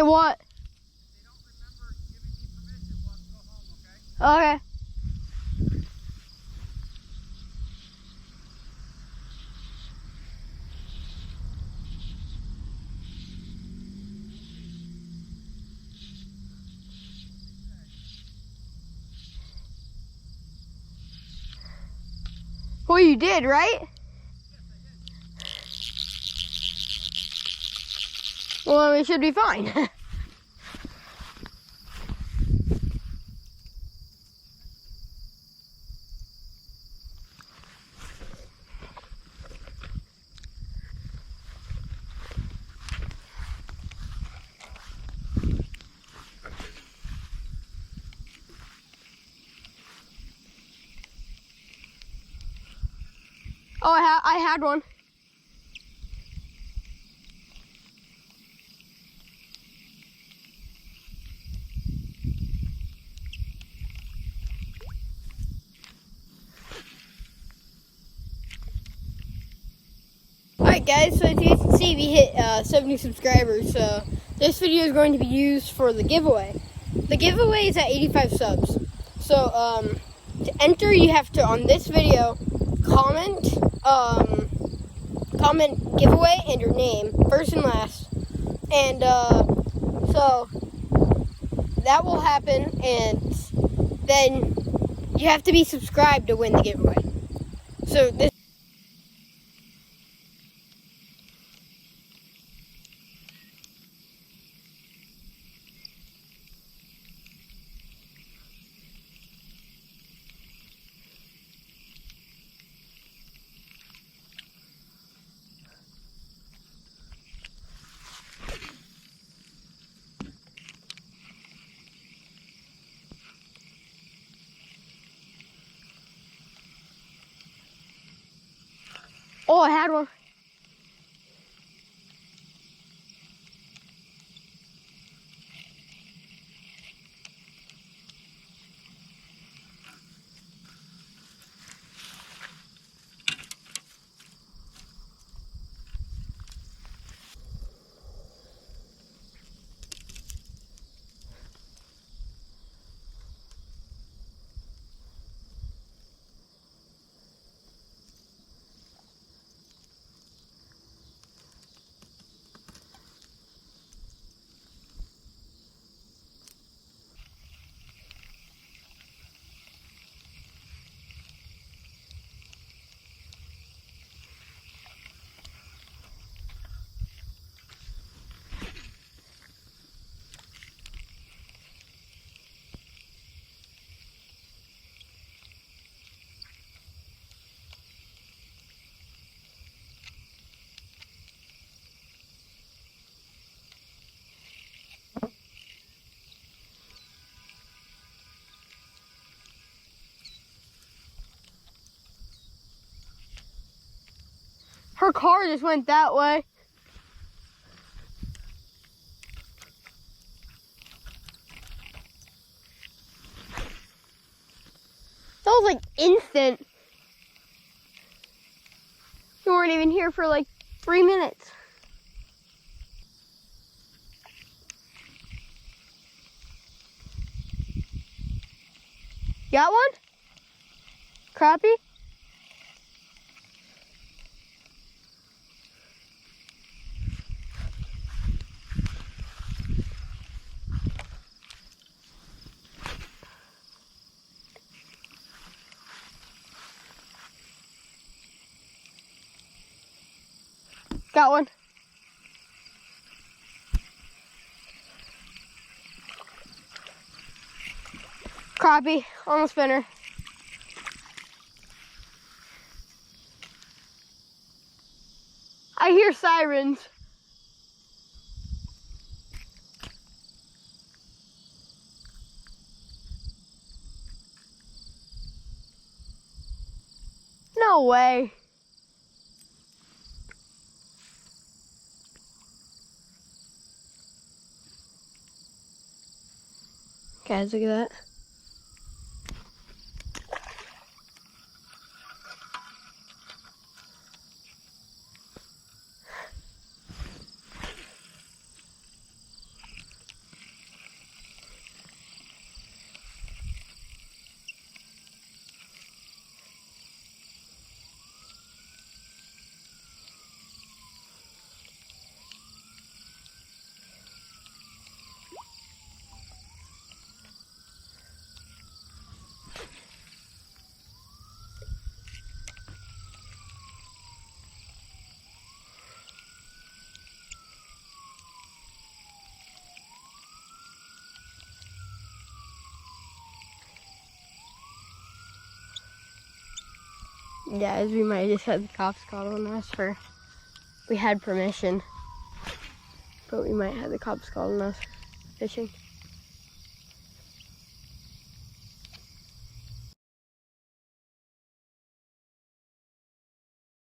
Hey, what? They don't remember giving me permission. We'll have to go home, okay? Okay. Well, you did, right? Well, we should be fine. Oh, I had one. Alright guys, so as you can see we hit 70 subscribers, so this video is going to be used for the giveaway. The giveaway is at 85 subs. So to enter you have to, on this video, comment giveaway and your name, first and last. And so that will happen, and then you have to be subscribed to win the giveaway. So this Oh, I had one. Her car just went that way. That was like instant. You weren't even here for like 3 minutes. Got one? Crappie? Got one. Crappie on the spinner. I hear sirens. No way. Guys, look at that. Guys, we might have just had the cops call on us for, we had permission, but we might have the cops calling us fishing.